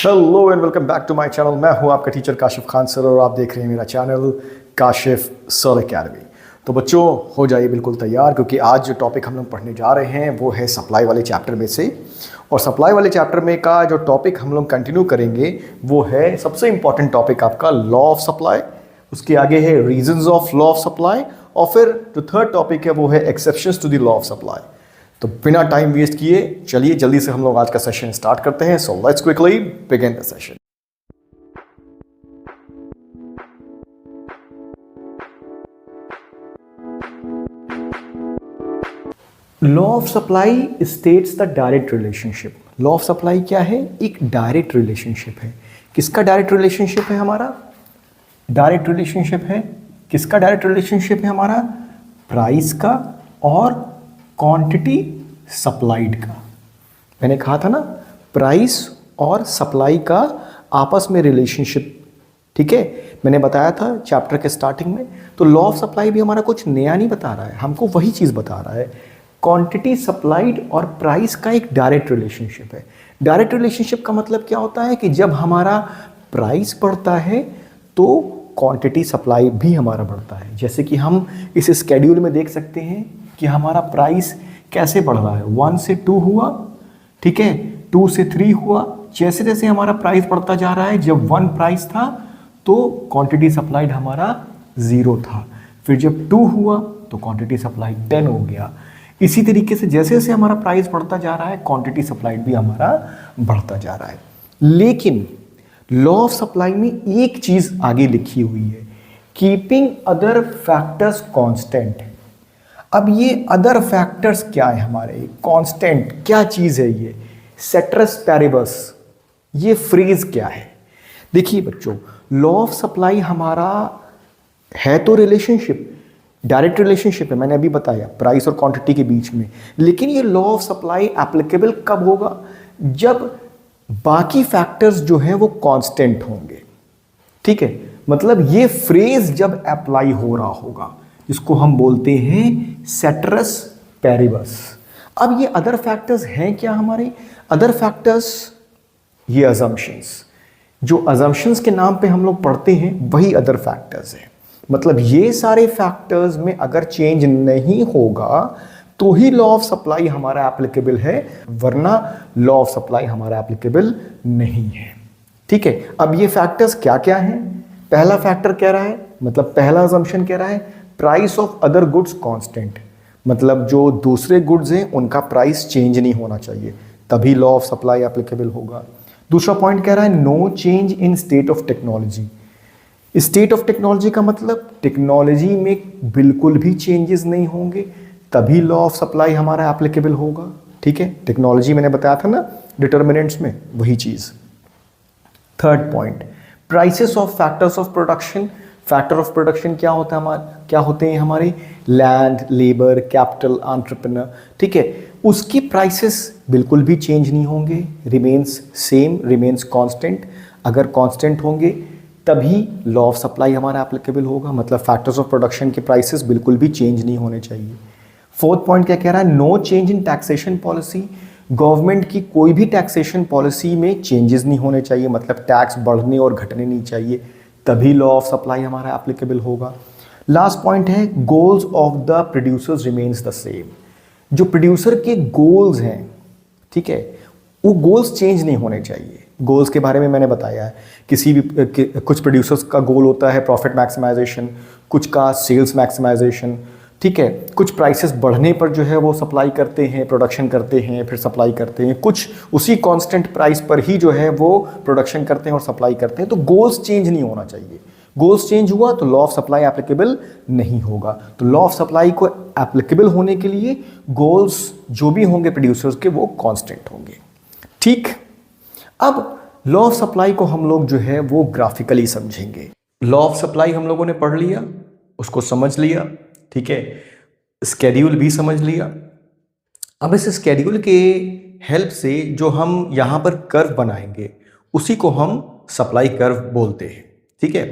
Hello and welcome back to my channel. मैं हूं आपका टीचर काशिफ खान सर और आप देख रहे हैं मेरा चैनल काशिफ सर एकेडमी। तो बच्चों हो जाइए बिल्कुल तैयार, क्योंकि आज जो टॉपिक हम लोग पढ़ने जा रहे हैं वो है सप्लाई वाले चैप्टर में से। और सप्लाई वाले चैप्टर में का जो टॉपिक हम लोग कंटिन्यू करेंगे वो है सबसे इंपॉर्टेंट टॉपिक आपका लॉ ऑफ सप्लाई। उसके आगे है reasons of law of supply और फिर जो थर्ड टॉपिक है वो है exceptions to the law of supply. तो बिना टाइम वेस्ट किए चलिए जल्दी से हम लोग आज का सेशन स्टार्ट करते हैं। So let's quickly begin the session. Law of supply states the direct relationship. Law of supply क्या है? एक डायरेक्ट रिलेशनशिप है। किसका डायरेक्ट रिलेशनशिप है? हमारा डायरेक्ट रिलेशनशिप है। किसका डायरेक्ट रिलेशनशिप है? हमारा प्राइस का और क्वांटिटी सप्लाइड का। मैंने कहा था ना, प्राइस और सप्लाई का आपस में रिलेशनशिप। ठीक है, मैंने बताया था चैप्टर के स्टार्टिंग में। तो लॉ ऑफ सप्लाई भी हमारा कुछ नया नहीं बता रहा है, हमको वही चीज़ बता रहा है। क्वांटिटी सप्लाइड और प्राइस का एक डायरेक्ट रिलेशनशिप है। डायरेक्ट रिलेशनशिप का मतलब क्या होता है कि जब हमारा प्राइस बढ़ता है तो क्वांटिटी सप्लाई भी हमारा बढ़ता है। जैसे कि हम इस स्केड्यूल में देख सकते हैं कि हमारा प्राइस कैसे बढ़ रहा है। 1 से 2 हुआ, ठीक है, 2 से 3 हुआ। जैसे जैसे हमारा प्राइस बढ़ता जा रहा है, जब 1 प्राइस था तो क्वांटिटी सप्लाइड हमारा 0 था। फिर जब 2 हुआ तो क्वांटिटी सप्लाइड 10 हो गया। इसी तरीके से जैसे जैसे हमारा प्राइस बढ़ता जा रहा है क्वांटिटी सप्लाइड भी हमारा बढ़ता जा रहा है। लेकिन लॉ ऑफ सप्लाई में एक चीज आगे लिखी हुई है, कीपिंग अदर फैक्टर्स कांस्टेंट। अब ये अदर फैक्टर्स क्या है हमारे? कांस्टेंट क्या चीज है ये? सेटरस पैरिबस, ये फ्रेज क्या है? देखिए बच्चों, लॉ ऑफ सप्लाई हमारा है तो रिलेशनशिप, डायरेक्ट रिलेशनशिप है, मैंने अभी बताया प्राइस और क्वांटिटी के बीच में। लेकिन ये लॉ ऑफ सप्लाई एप्लीकेबल कब होगा? जब बाकी फैक्टर्स जो हैं वो कांस्टेंट होंगे। ठीक है, मतलब ये फ्रेज जब अप्लाई हो रहा होगा, जिसको हम बोलते हैं सेटरस पैरिबस। अब ये अदर फैक्टर्स हैं क्या हमारे? अदर फैक्टर्स ये अजम्पशंस, जो अजम्पशंस के नाम पे हम लोग पढ़ते हैं वही अदर फैक्टर्स हैं। मतलब ये सारे फैक्टर्स में अगर चेंज नहीं होगा तो ही लॉ ऑफ सप्लाई हमारा एप्लीकेबल है, वरना लॉ ऑफ सप्लाई हमारा एप्लीकेबल नहीं है। ठीक है, अब ये फैक्टर्स क्या क्या हैं? पहला फैक्टर कह रहा है, मतलब पहला अजम्पशन कह रहा है price of other goods constant, मतलब जो दूसरे गुड्स हैं उनका प्राइस चेंज नहीं होना चाहिए, तभी लॉ ऑफ सप्लाई एप्लीकेबल होगा। दूसरा पॉइंट कह रहा है no change in state of technology. State of technology का मतलब टेक्नोलॉजी में बिल्कुल भी चेंजेस नहीं होंगे, तभी लॉ ऑफ सप्लाई हमारा एप्लीकेबल होगा। ठीक है, टेक्नोलॉजी मैंने बताया था ना डिटर्मिनेंट्स में, वही चीज। Third point, prices of factors of production. Factor of production क्या होता है क्या होते हैं हमारे? Land, labour, capital, entrepreneur. ठीक है, उसकी प्राइसेस बिल्कुल भी चेंज नहीं होंगे, रिमेन्स सेम, रिमेन्स कांस्टेंट। अगर कांस्टेंट होंगे तभी लॉ ऑफ सप्लाई हमारा एप्लीकेबल होगा, मतलब फैक्टर्स ऑफ प्रोडक्शन के प्राइसेस बिल्कुल भी चेंज नहीं होने चाहिए। फोर्थ पॉइंट क्या कह रहा है? No change in taxation policy. Government की कोई भी टैक्सेशन पॉलिसी में चेंजेस नहीं होने चाहिए, मतलब टैक्स बढ़ने और घटने नहीं चाहिए, तभी लॉ ऑफ सप्लाई हमारा एप्लीकेबल होगा। लास्ट पॉइंट है goals of the producers remains the same. जो प्रोड्यूसर के गोल्स हैं, ठीक है, वो गोल्स चेंज नहीं होने चाहिए। गोल्स के बारे में मैंने बताया है, किसी भी कुछ प्रोड्यूसर्स का गोल होता है प्रॉफिट मैक्सिमाइजेशन, कुछ का सेल्स मैक्सिमाइजेशन। ठीक है, कुछ प्राइसेस बढ़ने पर जो है वो सप्लाई करते हैं, प्रोडक्शन करते हैं, फिर सप्लाई करते हैं। कुछ उसी कांस्टेंट प्राइस पर ही जो है वो प्रोडक्शन करते हैं और सप्लाई करते हैं। तो गोल्स चेंज नहीं होना चाहिए। गोल्स चेंज हुआ तो लॉ ऑफ सप्लाई एप्लीकेबल नहीं होगा। तो लॉ ऑफ सप्लाई को एप्लीकेबल होने के लिए गोल्स जो भी होंगे प्रोड्यूसर्स के वो कांस्टेंट होंगे। ठीक, अब लॉ ऑफ सप्लाई को हम लोग जो है वो ग्राफिकली समझेंगे। लॉ ऑफ सप्लाई हम लोगों ने पढ़ लिया, उसको समझ लिया, ठीक है, स्केड्यूल भी समझ लिया। अब इस स्केड्यूल के हेल्प से जो हम यहाँ पर कर्व बनाएंगे उसी को हम सप्लाई कर्व बोलते हैं। ठीक है,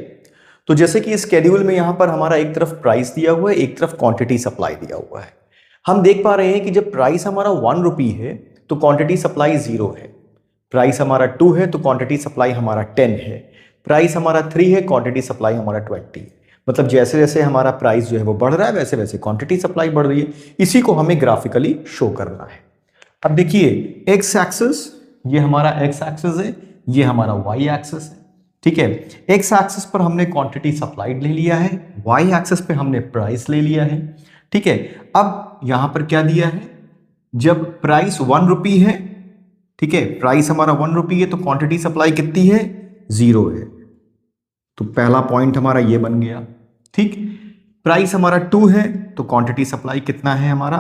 तो जैसे कि स्केड्यूल में यहाँ पर हमारा एक तरफ प्राइस दिया हुआ है, एक तरफ क्वांटिटी सप्लाई दिया हुआ है। हम देख पा रहे हैं कि जब प्राइस हमारा 1 रुपी है तो क्वांटिटी सप्लाई 0 है। प्राइस हमारा 2 है तो क्वांटिटी सप्लाई हमारा 10 है। प्राइस हमारा 3 है, क्वांटिटी सप्लाई हमारा 20। मतलब जैसे जैसे हमारा प्राइस जो है वो बढ़ रहा है वैसे वैसे क्वांटिटी सप्लाई बढ़ रही है। इसी को हमें ग्राफिकली शो करना है। अब देखिए एक्स एक्सिस, ये हमारा एक्स एक्सिस है, ये हमारा वाई एक्सिस है। ठीक है, एक्स एक्सिस पर हमने क्वांटिटी सप्लाइड ले लिया है, वाई एक्सिस पे हमने प्राइस ले लिया है। ठीक है, अब यहां पर क्या दिया है, जब प्राइस 1 रुपी है, ठीक है, प्राइस हमारा 1 रुपी है तो क्वांटिटी सप्लाई कितनी है, 0 है। तो पहला पॉइंट हमारा ये बन गया। ठीक, प्राइस हमारा 2 है तो क्वांटिटी सप्लाई कितना है हमारा,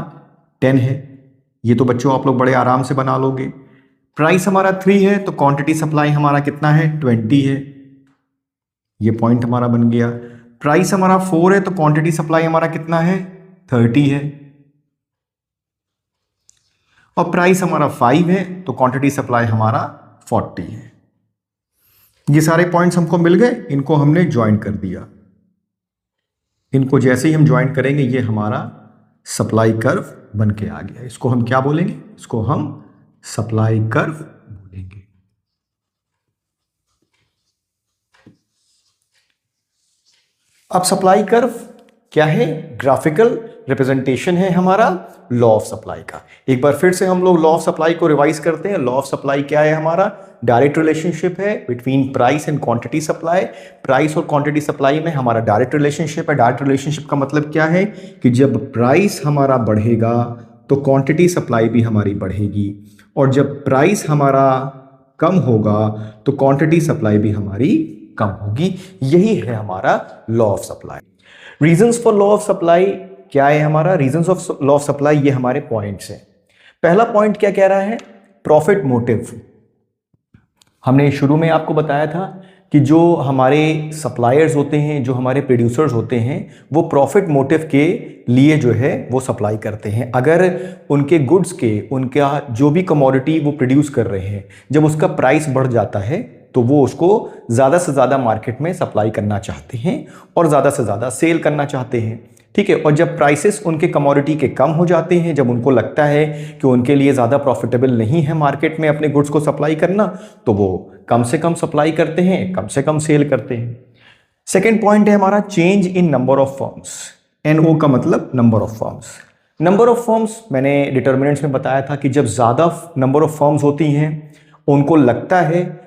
10 है। ये तो बच्चों आप लोग बड़े आराम से बना लोगे। प्राइस हमारा 3 है तो क्वांटिटी सप्लाई हमारा कितना है, 20 है। ये पॉइंट हमारा बन गया। प्राइस हमारा 4 है तो क्वांटिटी सप्लाई हमारा कितना है, 30 है। और प्राइस हमारा 5 है तो क्वांटिटी सप्लाई हमारा 40 है। ये सारे पॉइंट्स हमको मिल गए, इनको हमने ज्वाइन कर दिया। इनको जैसे ही हम ज्वाइन करेंगे ये हमारा सप्लाई कर्व बन के आ गया। इसको हम क्या बोलेंगे, इसको हम सप्लाई कर्व बोलेंगे। अब सप्लाई कर्व क्या है, ग्राफिकल रिप्रेजेंटेशन है हमारा लॉ ऑफ सप्लाई का। एक बार फिर से हम लोग लॉ ऑफ सप्लाई को रिवाइज करते हैं। लॉ ऑफ सप्लाई क्या है हमारा, डायरेक्ट रिलेशनशिप है between price and quantity supply. Price और क्वांटिटी सप्लाई में हमारा डायरेक्ट रिलेशनशिप है। डायरेक्ट रिलेशनशिप का मतलब क्या है कि जब प्राइस हमारा बढ़ेगा तो क्वांटिटी सप्लाई भी हमारी बढ़ेगी, और जब प्राइस हमारा कम होगा तो क्वांटिटी सप्लाई भी हमारी कम होगी। यही है हमारा law of supply. Reasons for law of supply क्या है हमारा, reasons of law of supply ये हमारे पॉइंट्स हैं। पहला पॉइंट क्या कह रहा है, प्रॉफिट मोटिव। हमने शुरू में आपको बताया था कि जो हमारे सप्लायर्स होते हैं, जो हमारे प्रोड्यूसर्स होते हैं, वो प्रॉफिट मोटिव के लिए जो है वो सप्लाई करते हैं। अगर उनके गुड्स के, उनका जो भी कमोडिटी वो प्रोड्यूस कर रहे हैं, जब उसका प्राइस बढ़ जाता है तो वो उसको ज़्यादा से ज़्यादा मार्केट में सप्लाई करना चाहते हैं और ज़्यादा से ज़्यादा सेल करना चाहते हैं। ठीक है, और जब प्राइसेस उनके कमोडिटी के कम हो जाते हैं, जब उनको लगता है कि उनके लिए ज़्यादा प्रॉफिटेबल नहीं है मार्केट में अपने गुड्स को सप्लाई करना, तो वो कम से कम सप्लाई करते हैं, कम से कम सेल करते हैं। सेकेंड पॉइंट है हमारा change in number of firms. NO का मतलब number of firms. Number of firms मैंने डिटर्मिनेंट्स में बताया था कि जब ज़्यादा नंबर ऑफ फर्म्स होती हैं, उनको लगता है,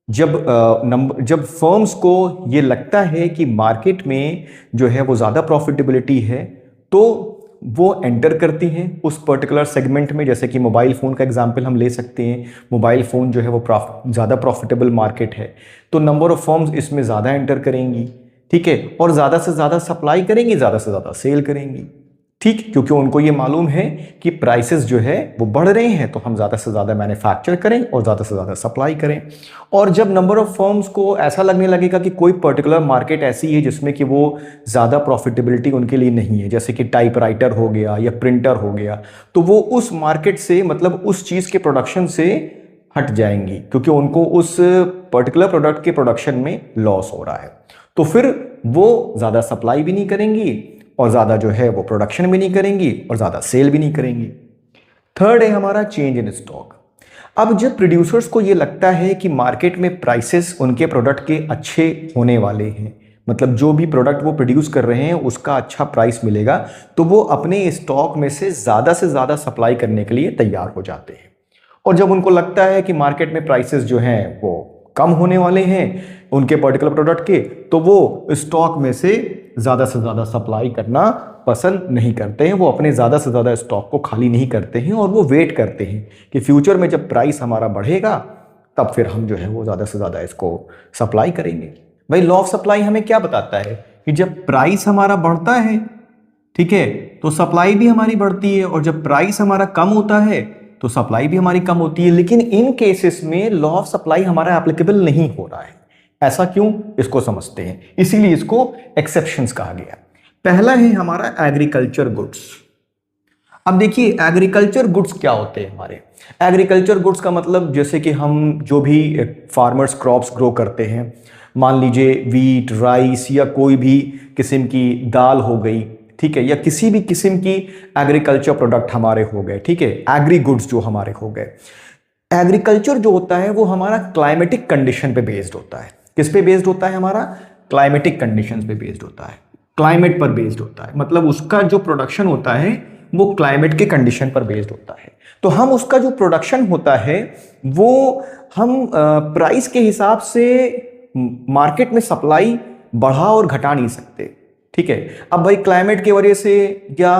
जब फर्म्स को ये लगता है कि मार्केट में जो है वो ज़्यादा प्रॉफिटेबिलिटी है, तो वो एंटर करती हैं उस पर्टिकुलर सेगमेंट में। जैसे कि मोबाइल फ़ोन का एग्जांपल हम ले सकते हैं। मोबाइल फ़ोन जो है वो ज़्यादा प्रॉफिटेबल मार्केट है, तो नंबर ऑफ़ फर्म्स इसमें ज़्यादा एंटर करेंगी। ठीक है, और ज़्यादा से ज़्यादा सप्लाई करेंगी, ज़्यादा से ज़्यादा सेल करेंगी। ठीक, क्योंकि उनको ये मालूम है कि प्राइसेस जो है वो बढ़ रहे हैं, तो हम ज़्यादा से ज़्यादा मैन्युफैक्चर करें और ज़्यादा से ज़्यादा सप्लाई करें। और जब नंबर ऑफ़ फर्म्स को ऐसा लगने लगेगा कि कोई पर्टिकुलर मार्केट ऐसी है जिसमें कि वो ज़्यादा प्रॉफिटेबिलिटी उनके लिए नहीं है, जैसे कि टाइपराइटर हो गया या प्रिंटर हो गया, तो वो उस मार्केट से, मतलब उस चीज़ के प्रोडक्शन से हट जाएंगी, क्योंकि उनको उस पर्टिकुलर प्रोडक्ट के प्रोडक्शन में लॉस हो रहा है। तो फिर वो ज़्यादा सप्लाई भी नहीं करेंगी और ज़्यादा जो है वो प्रोडक्शन भी नहीं करेंगी और ज़्यादा सेल भी नहीं करेंगी। थर्ड है हमारा चेंज इन स्टॉक। अब जब प्रोड्यूसर्स को ये लगता है कि मार्केट में प्राइसेस उनके प्रोडक्ट के अच्छे होने वाले हैं, मतलब जो भी प्रोडक्ट वो प्रोड्यूस कर रहे हैं उसका अच्छा प्राइस मिलेगा, तो वो अपने स्टॉक में से ज़्यादा सप्लाई करने के लिए तैयार हो जाते हैं। और जब उनको लगता है कि मार्केट में प्राइसेस जो हैं वो कम होने वाले हैं उनके पर्टिकुलर प्रोडक्ट के, तो वो स्टॉक में से ज़्यादा सप्लाई करना पसंद नहीं करते हैं। वो अपने ज़्यादा से ज़्यादा स्टॉक को खाली नहीं करते हैं और वो वेट करते हैं कि फ्यूचर में जब प्राइस हमारा बढ़ेगा तब फिर हम जो है वो ज़्यादा से ज़्यादा इसको सप्लाई करेंगे। भाई लॉ ऑफ सप्लाई हमें क्या बताता है कि जब प्राइस हमारा बढ़ता है, ठीक है, तो सप्लाई भी हमारी बढ़ती है, और जब प्राइस हमारा कम होता है तो सप्लाई भी हमारी कम होती है। लेकिन इन केसेस में लॉ ऑफ सप्लाई हमारा एप्लीकेबल नहीं हो रहा है। ऐसा क्यों, इसको समझते हैं। इसीलिए इसको एक्सेप्शंस कहा गया। पहला है हमारा एग्रीकल्चर गुड्स। अब देखिए एग्रीकल्चर गुड्स क्या होते हैं हमारे। एग्रीकल्चर गुड्स का मतलब जैसे कि हम जो भी फार्मर्स क्रॉप्स ग्रो करते हैं, मान लीजिए वीट, राइस या कोई भी किस्म की दाल हो गई, ठीक है, या किसी भी किस्म की एग्रीकल्चर प्रोडक्ट हमारे हो गए, ठीक है, एग्री गुड्स जो हमारे हो गए, एग्रीकल्चर जो होता है वो हमारा क्लाइमेटिक कंडीशन पे बेस्ड होता है। किस पे बेस्ड होता है? हमारा क्लाइमेटिक कंडीशंस पे बेस्ड होता है, क्लाइमेट पर बेस्ड होता है। मतलब उसका जो प्रोडक्शन होता है वो क्लाइमेट के कंडीशन पर बेस्ड होता है। तो हम उसका जो प्रोडक्शन होता है वो हम प्राइस के हिसाब से मार्केट में सप्लाई बढ़ा और घटा नहीं सकते। ठीक है, अब भाई क्लाइमेट की वजह से या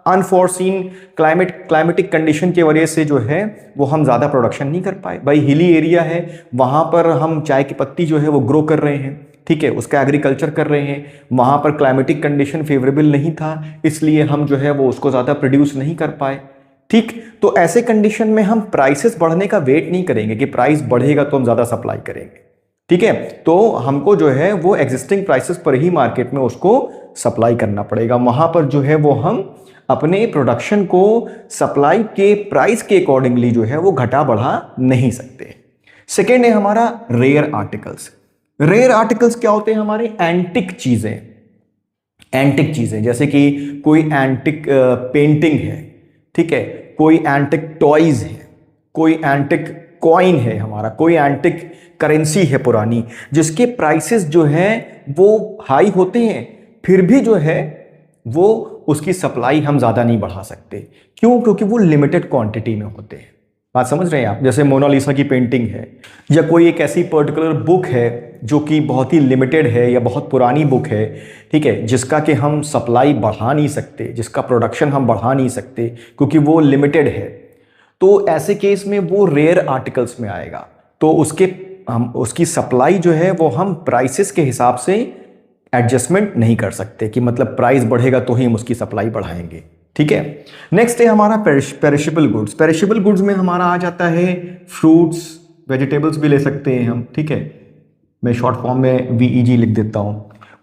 अनफोर्सीन क्लाइमेटिक कंडीशन की वजह से जो है वो हम ज़्यादा प्रोडक्शन नहीं कर पाए। भाई हिली एरिया है, वहाँ पर हम चाय की पत्ती जो है वो ग्रो कर रहे हैं, ठीक है, उसका एग्रीकल्चर कर रहे हैं, वहाँ पर क्लाइमेटिक कंडीशन फेवरेबल नहीं था, इसलिए हम जो है वो उसको ज़्यादा प्रोड्यूस नहीं कर पाए। ठीक, तो ऐसे कंडीशन में हम प्राइसेस बढ़ने का वेट नहीं करेंगे कि प्राइस बढ़ेगा तो हम ज़्यादा सप्लाई करेंगे। ठीक है, तो हमको जो है वो एग्जिस्टिंग प्राइसेस पर ही मार्केट में उसको सप्लाई करना पड़ेगा। वहां पर जो है वो हम अपने प्रोडक्शन को सप्लाई के प्राइस के अकॉर्डिंगली जो है वो घटा बढ़ा नहीं सकते। सेकेंड है हमारा रेयर आर्टिकल्स। रेयर आर्टिकल्स क्या होते हैं? हमारे एंटिक चीजें, एंटिक चीजें जैसे कि कोई एंटिक पेंटिंग है, ठीक है, कोई एंटिक टॉयज है, कोई एंटिक कॉइन है हमारा, कोई एंटिक करेंसी है पुरानी, जिसके प्राइसेस जो है वो हाई होते हैं, फिर भी जो है वो उसकी सप्लाई हम ज़्यादा नहीं बढ़ा सकते। क्यों? क्योंकि वो लिमिटेड क्वांटिटी में होते हैं। बात समझ रहे हैं आप? जैसे मोनालिसा की पेंटिंग है या कोई एक ऐसी पर्टिकुलर बुक है जो कि बहुत ही लिमिटेड है या बहुत पुरानी बुक है, ठीक है, जिसका कि हम सप्लाई बढ़ा नहीं सकते, जिसका प्रोडक्शन हम बढ़ा नहीं सकते क्योंकि वो लिमिटेड है, तो ऐसे केस में वो रेयर आर्टिकल्स में आएगा। तो उसकी सप्लाई जो है वो हम प्राइसेस के हिसाब से एडजस्टमेंट नहीं कर सकते कि मतलब प्राइस बढ़ेगा तो ही हम उसकी सप्लाई बढ़ाएंगे। ठीक है, नेक्स्ट है हमारा पेरिशेबल गुड्स। पेरिशेबल गुड्स में हमारा आ जाता है फ्रूट्स, वेजिटेबल्स भी ले सकते हैं हम, ठीक है, मैं शॉर्ट फॉर्म में VEG लिख देता हूं।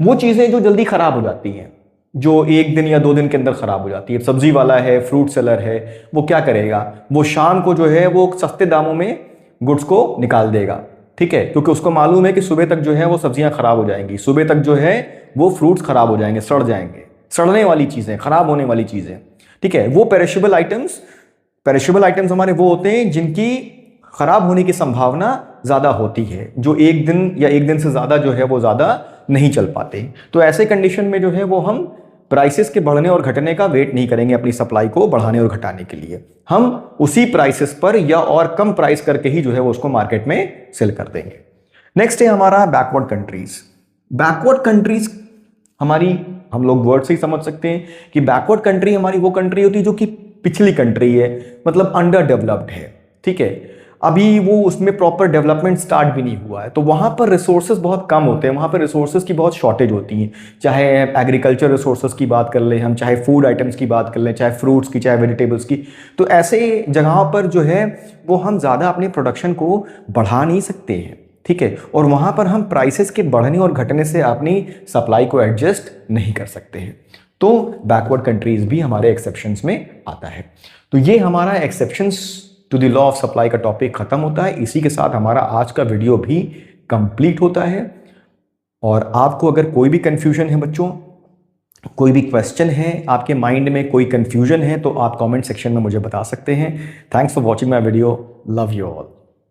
वो चीज़ें जो जल्दी खराब हो जाती हैं, जो 1 दिन या 2 दिन के अंदर खराब हो जाती है। सब्जी वाला है, फ्रूट सेलर है, वो क्या करेगा? वो शाम को जो है वो सस्ते दामों में गुड्स को निकाल देगा, ठीक है, क्योंकि उसको मालूम है कि सुबह तक जो है वो सब्जियां खराब हो जाएंगी, सुबह तक जो है वो फ्रूट्स खराब हो जाएंगे, सड़ जाएंगे, सड़ने वाली चीजें, खराब होने वाली चीजें। ठीक है, वो पेरिशेबल आइटम्स हमारे वो होते हैं जिनकी खराब होने की संभावना ज्यादा होती है, जो 1 दिन या 1 दिन से ज्यादा जो है वो ज्यादा नहीं चल पाते। तो ऐसे कंडीशन में जो है वो हम प्राइसेस के बढ़ने और घटने का वेट नहीं करेंगे अपनी सप्लाई को बढ़ाने और घटाने के लिए। हम उसी प्राइसेस पर या और कम प्राइस करके ही जो है वो उसको मार्केट में सेल कर देंगे। नेक्स्ट है हमारा बैकवर्ड कंट्रीज। बैकवर्ड कंट्रीज हमारी, हम लोग वर्ड से ही समझ सकते हैं कि बैकवर्ड कंट्री हमारी वो कंट्री होती है जो कि पिछली कंट्री है, मतलब अंडर डेवलप्ड है। ठीक है, अभी वो उसमें प्रॉपर डेवलपमेंट स्टार्ट भी नहीं हुआ है, तो वहाँ पर रिसोर्सेज बहुत कम होते हैं, वहाँ पर रिसोर्सेज की बहुत शॉर्टेज होती है। चाहे एग्रीकल्चर रिसोर्सेज की बात कर लें हम, चाहे फूड आइटम्स की बात कर लें, चाहे फ्रूट्स की, चाहे वेजिटेबल्स की, तो ऐसे जगहों पर जो है वो हम ज़्यादा अपने प्रोडक्शन को बढ़ा नहीं सकते हैं। ठीक है, और वहाँ पर हम प्राइसेस के बढ़ने और घटने से अपनी सप्लाई को एडजस्ट नहीं कर सकते हैं। तो बैकवर्ड कंट्रीज भी हमारे एक्सेप्शंस में आता है। तो ये हमारा exceptions to the law of supply का टॉपिक खत्म होता है। इसी के साथ हमारा आज का वीडियो भी कंप्लीट होता है। और आपको अगर कोई भी कंफ्यूजन है बच्चों, कोई भी क्वेश्चन है आपके माइंड में, कोई कंफ्यूजन है, तो आप कमेंट सेक्शन में मुझे बता सकते हैं। Thanks for watching my video. Love you all.